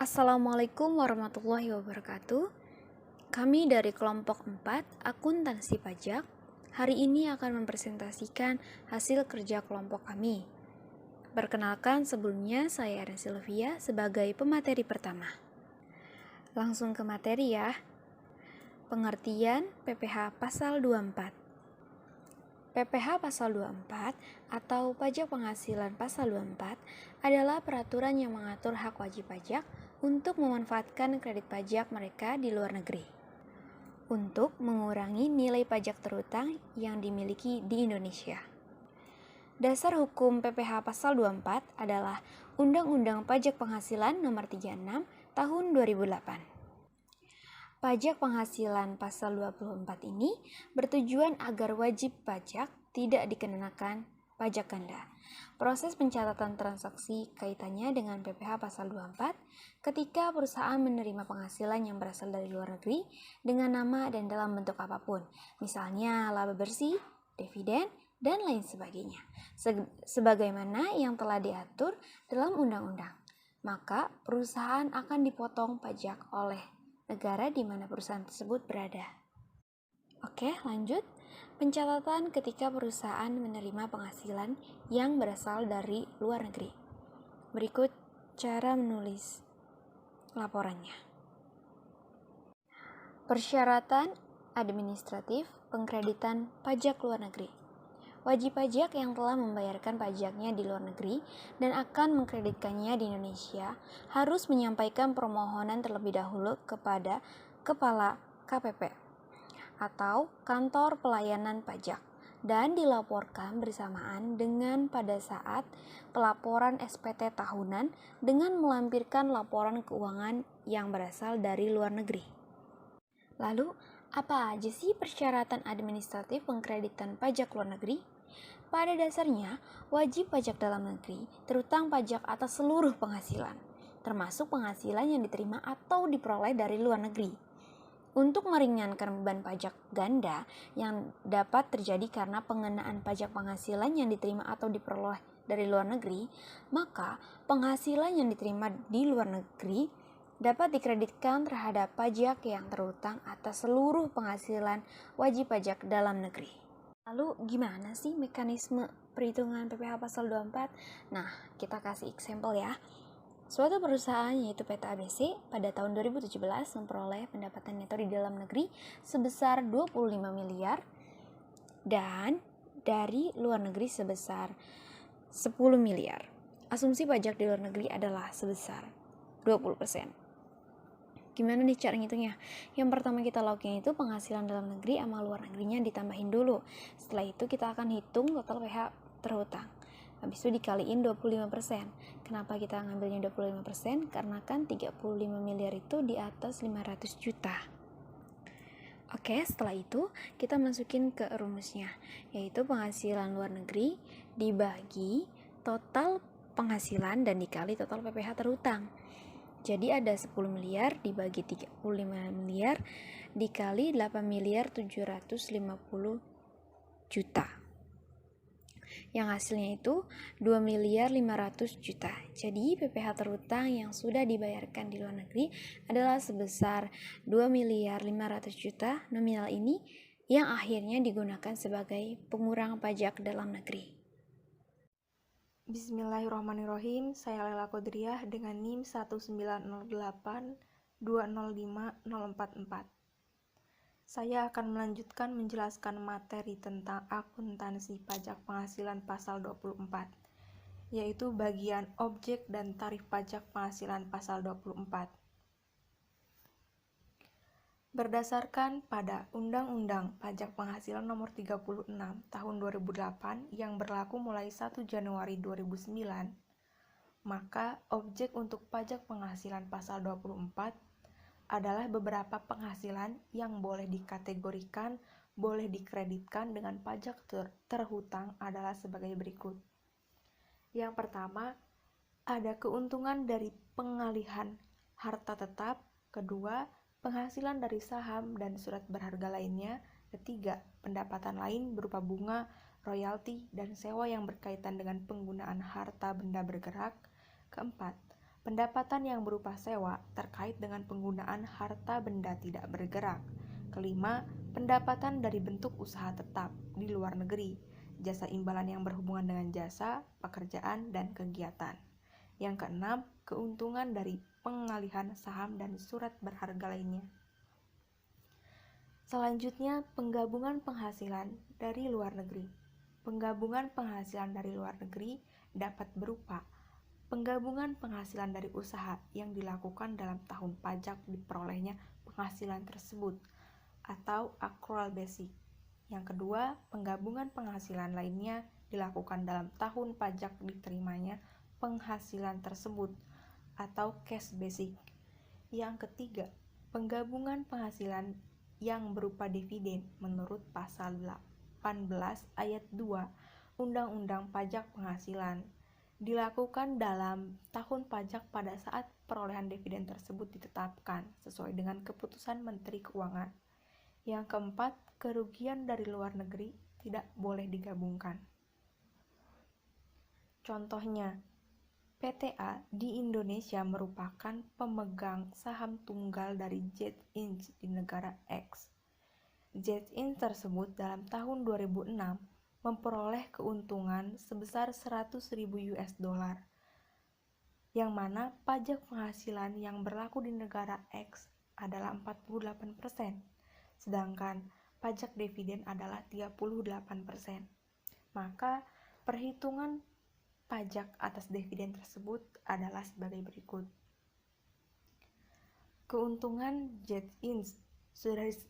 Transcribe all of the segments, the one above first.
Assalamualaikum warahmatullahi wabarakatuh. Kami dari kelompok 4 akuntansi pajak hari ini akan mempresentasikan hasil kerja kelompok kami. Perkenalkan, sebelumnya saya Erin Sylvia sebagai pemateri pertama. Langsung ke materi ya. Pengertian PPh pasal 24. PPh pasal 24 atau pajak penghasilan pasal 24 adalah peraturan yang mengatur hak wajib pajak untuk memanfaatkan kredit pajak mereka di luar negeri untuk mengurangi nilai pajak terhutang yang dimiliki di Indonesia. Dasar hukum PPh pasal 24 adalah Undang-Undang Pajak Penghasilan Nomor 36 Tahun 2008. Pajak penghasilan pasal 24 ini bertujuan agar wajib pajak tidak dikenakan pajak ganda. Proses pencatatan transaksi kaitannya dengan PPh pasal 24 ketika perusahaan menerima penghasilan yang berasal dari luar negeri dengan nama dan dalam bentuk apapun, misalnya laba bersih, dividen, dan lain sebagainya, sebagaimana yang telah diatur dalam undang-undang. Maka perusahaan akan dipotong pajak oleh negara di mana perusahaan tersebut berada. Oke, lanjut. Pencatatan ketika perusahaan menerima penghasilan yang berasal dari luar negeri. Berikut cara menulis laporannya. Persyaratan administratif pengkreditan pajak luar negeri. Wajib pajak yang telah membayarkan pajaknya di luar negeri dan akan mengkreditkannya di Indonesia harus menyampaikan permohonan terlebih dahulu kepada Kepala KPP atau Kantor Pelayanan Pajak dan dilaporkan bersamaan dengan pada saat pelaporan SPT tahunan dengan melampirkan laporan keuangan yang berasal dari luar negeri. Lalu, apa aja sih persyaratan administratif pengkreditan pajak luar negeri? Pada dasarnya, wajib pajak dalam negeri terutang pajak atas seluruh penghasilan, termasuk penghasilan yang diterima atau diperoleh dari luar negeri. Untuk meringankan beban pajak ganda yang dapat terjadi karena pengenaan pajak penghasilan yang diterima atau diperoleh dari luar negeri, maka penghasilan yang diterima di luar negeri dapat dikreditkan terhadap pajak yang terhutang atas seluruh penghasilan wajib pajak dalam negeri. Lalu gimana sih mekanisme perhitungan PPh pasal 24? Nah, kita kasih example ya. Suatu perusahaan yaitu PT ABC pada tahun 2017 memperoleh pendapatan neto di dalam negeri sebesar 25 miliar dan dari luar negeri sebesar 10 miliar. Asumsi pajak di luar negeri adalah sebesar 20%. Gimana nih cara ngitungnya? Yang pertama kita lakukan itu penghasilan dalam negeri sama luar negerinya ditambahin dulu. Setelah itu kita akan hitung total PH terhutang. Habis itu dikaliin 25%. Kenapa kita ngambilnya 25%? Karena kan 35 miliar itu di atas 500 juta. Oke, setelah itu kita masukin ke rumusnya, yaitu penghasilan luar negeri dibagi total penghasilan dan dikali total PPh terhutang. Jadi ada 10 miliar dibagi 35 miliar dikali 8 miliar 750 juta. Yang hasilnya itu 2 miliar 500 juta. Jadi PPh terhutang yang sudah dibayarkan di luar negeri adalah sebesar 2 miliar 500 juta. Nominal ini yang akhirnya digunakan sebagai pengurang pajak dalam negeri. Bismillahirrahmanirrahim, saya Lela Kodriah dengan NIM 19082050044. Saya akan melanjutkan menjelaskan materi tentang akuntansi pajak penghasilan pasal 24, yaitu bagian objek dan tarif pajak penghasilan pasal 24. Berdasarkan pada Undang-Undang Pajak Penghasilan Nomor 36 Tahun 2008 yang berlaku mulai 1 Januari 2009, maka objek untuk pajak penghasilan pasal 24 adalah beberapa penghasilan yang boleh dikategorikan, boleh dikreditkan dengan pajak terhutang adalah sebagai berikut. Yang pertama, ada keuntungan dari pengalihan harta tetap. Kedua, penghasilan dari saham dan surat berharga lainnya. Ketiga, pendapatan lain berupa bunga, royalti, dan sewa yang berkaitan dengan penggunaan harta benda bergerak. Keempat, pendapatan yang berupa sewa terkait dengan penggunaan harta benda tidak bergerak. Kelima, pendapatan dari bentuk usaha tetap di luar negeri, jasa imbalan yang berhubungan dengan jasa, pekerjaan, dan kegiatan. Yang keenam, keuntungan dari pengalihan saham dan surat berharga lainnya. Selanjutnya, penggabungan penghasilan dari luar negeri. Penggabungan penghasilan dari luar negeri dapat berupa penggabungan penghasilan dari usaha yang dilakukan dalam tahun pajak diperolehnya penghasilan tersebut atau accrual basic. Yang kedua, penggabungan penghasilan lainnya dilakukan dalam tahun pajak diterimanya penghasilan tersebut atau cash basic. Yang ketiga, penggabungan penghasilan yang berupa dividen menurut pasal 18 ayat 2 Undang-Undang Pajak Penghasilan dilakukan dalam tahun pajak pada saat perolehan dividen tersebut ditetapkan sesuai dengan keputusan Menteri Keuangan. Yang keempat, kerugian dari luar negeri tidak boleh digabungkan. Contohnya, PTA di Indonesia merupakan pemegang saham tunggal dari Jet Inc. di negara X. Jet Inc. tersebut dalam tahun 2006 memperoleh keuntungan sebesar 100.000 US dollar, yang mana pajak penghasilan yang berlaku di negara X adalah 48%, sedangkan pajak dividen adalah 38%. Maka perhitungan pajak atas dividen tersebut adalah sebagai berikut. Keuntungan Jet Inc.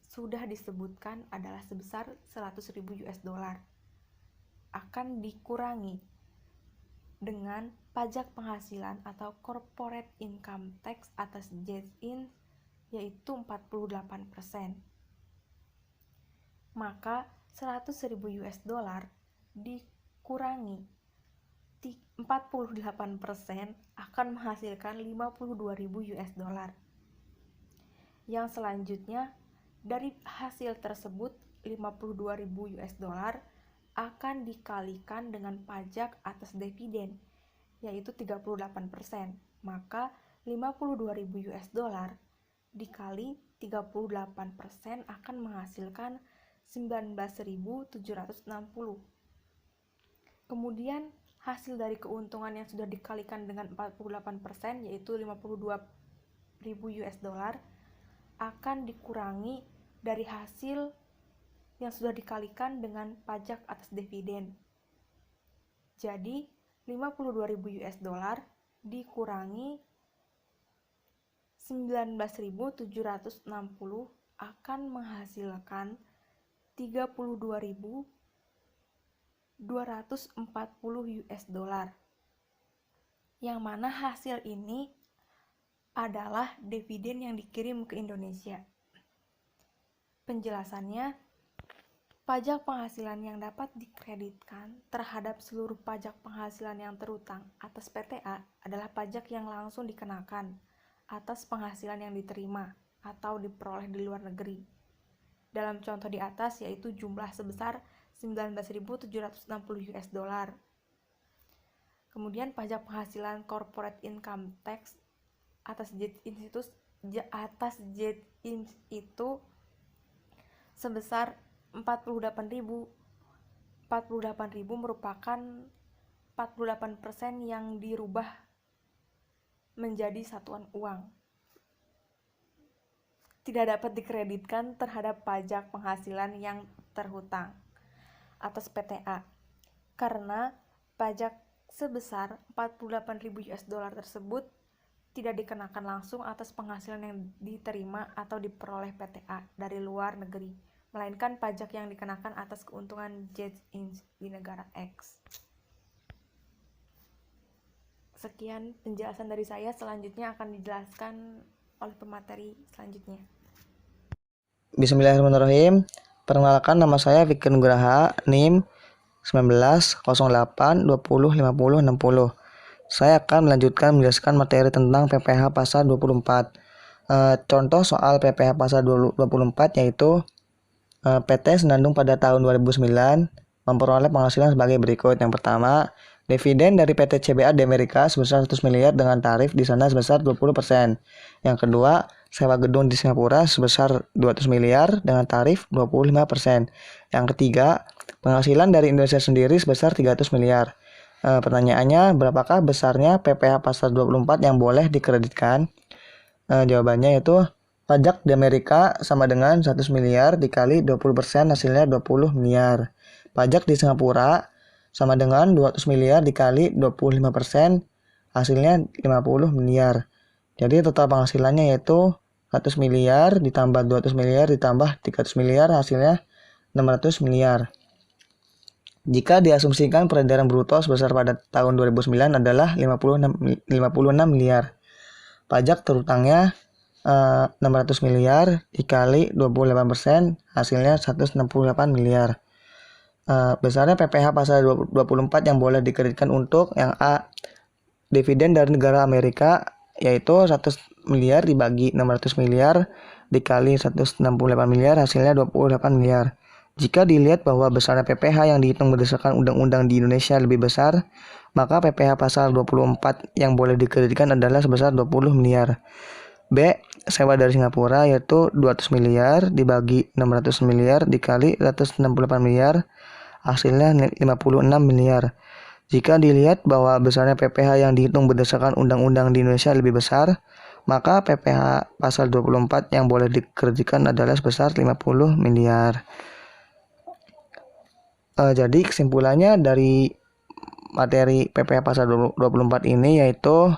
sudah disebutkan adalah sebesar 100.000 US dollar. Akan dikurangi dengan pajak penghasilan atau corporate income tax atas Jet Inc. yaitu 48%. Maka 100.000 US dollar dikurangi 48% akan menghasilkan 52.000 US dollar. Yang selanjutnya, dari hasil tersebut 52.000 US dollar akan dikalikan dengan pajak atas dividen, yaitu 38%. Maka 52.000 US dollar dikali 38% akan menghasilkan 19.760. Kemudian hasil dari keuntungan yang sudah dikalikan dengan 48% yaitu 52.000 US dollar akan dikurangi dari hasil yang sudah dikalikan dengan pajak atas dividen. Jadi 52.000 US dollar dikurangi 19.760 akan menghasilkan 32.240 US dollar, yang mana hasil ini adalah dividen yang dikirim ke Indonesia. Penjelasannya, pajak penghasilan yang dapat dikreditkan terhadap seluruh pajak penghasilan yang terutang atas PTA adalah pajak yang langsung dikenakan atas penghasilan yang diterima atau diperoleh di luar negeri. Dalam contoh di atas yaitu jumlah sebesar 19.760 US dollar. Kemudian pajak penghasilan corporate income tax atas Jet Inc. itu sebesar 48.000 merupakan 48% yang dirubah menjadi satuan uang. Tidak dapat dikreditkan terhadap pajak penghasilan yang terhutang atas PTA karena pajak sebesar 48.000 US dollar tersebut tidak dikenakan langsung atas penghasilan yang diterima atau diperoleh PTA dari luar negeri, melainkan pajak yang dikenakan atas keuntungan Jet Inc. di negara X. Sekian penjelasan dari saya, selanjutnya akan dijelaskan oleh pemateri selanjutnya. Bismillahirrahmanirrahim. Perkenalkan, nama saya Fikri Nugraha, NIM 1908205060. Saya akan melanjutkan menjelaskan materi tentang PPh pasal 24. Contoh soal PPh pasal 24 yaitu PT Senandung pada tahun 2009 memperoleh penghasilan sebagai berikut. Yang pertama, Dividen dari PT CBA di Amerika sebesar 100 miliar dengan tarif di sana sebesar 20%. Yang kedua, sewa gedung di Singapura sebesar 200 miliar dengan tarif 25%. Yang ketiga, penghasilan dari Indonesia sendiri sebesar 300 miliar. Pertanyaannya, berapakah besarnya PPh pasal 24 yang boleh dikreditkan? Jawabannya yaitu pajak di Amerika sama dengan 100 miliar dikali 20% hasilnya 20 miliar. Pajak di Singapura sama dengan 200 miliar dikali 25% hasilnya 50 miliar. Jadi total penghasilannya yaitu 100 miliar ditambah 200 miliar ditambah 300 miliar hasilnya 600 miliar. Jika diasumsikan peredaran bruto sebesar pada tahun 2009 adalah 56 miliar. Pajak terutangnya 600 miliar dikali 28% hasilnya 168 miliar. Besarnya PPh pasal 24 yang boleh dikreditkan untuk yang A, dividen dari negara Amerika yaitu 100 miliar dibagi 600 miliar dikali 168 miliar hasilnya 28 miliar. Jika dilihat bahwa besarnya PPh yang dihitung berdasarkan undang-undang di Indonesia lebih besar, maka PPh pasal 24 yang boleh dikreditkan adalah sebesar 20 miliar. B, sewa dari Singapura yaitu 200 miliar dibagi 600 miliar dikali 168 miliar hasilnya 56 miliar. Jika dilihat bahwa besarnya PPh yang dihitung berdasarkan undang-undang di Indonesia lebih besar, maka PPh pasal 24 yang boleh dikreditkan adalah sebesar 50 miliar. Jadi kesimpulannya dari materi PPh pasal 24 ini yaitu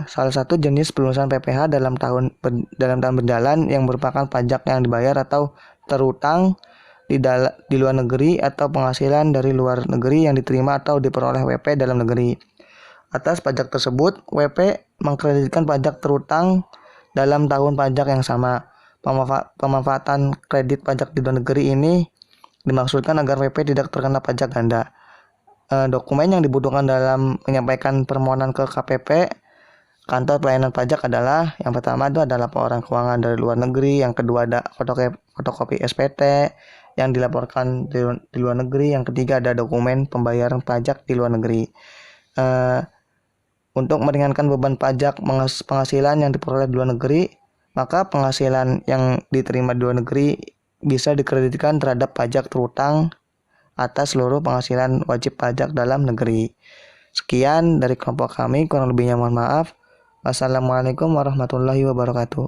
salah satu jenis pelunasan PPh dalam tahun berjalan yang merupakan pajak yang dibayar atau terutang di luar negeri atau penghasilan dari luar negeri yang diterima atau diperoleh WP dalam negeri. Atas pajak tersebut, WP mengkreditkan pajak terutang dalam tahun pajak yang sama. Pemanfaatan kredit pajak di luar negeri ini dimaksudkan agar WP tidak terkena pajak ganda. Dokumen yang dibutuhkan dalam menyampaikan permohonan ke KPP Kantor Pelayanan Pajak adalah yang pertama itu adalah laporan keuangan dari luar negeri, yang kedua ada fotokopi SPT yang dilaporkan di luar negeri, yang ketiga ada dokumen pembayaran pajak di luar negeri. Untuk meringankan beban pajak penghasilan yang diperoleh di luar negeri, maka penghasilan yang diterima di luar negeri bisa dikreditkan terhadap pajak terutang atas seluruh penghasilan wajib pajak dalam negeri. Sekian dari kelompok kami, kurang lebihnya mohon maaf. Wassalamualaikum warahmatullahi wabarakatuh.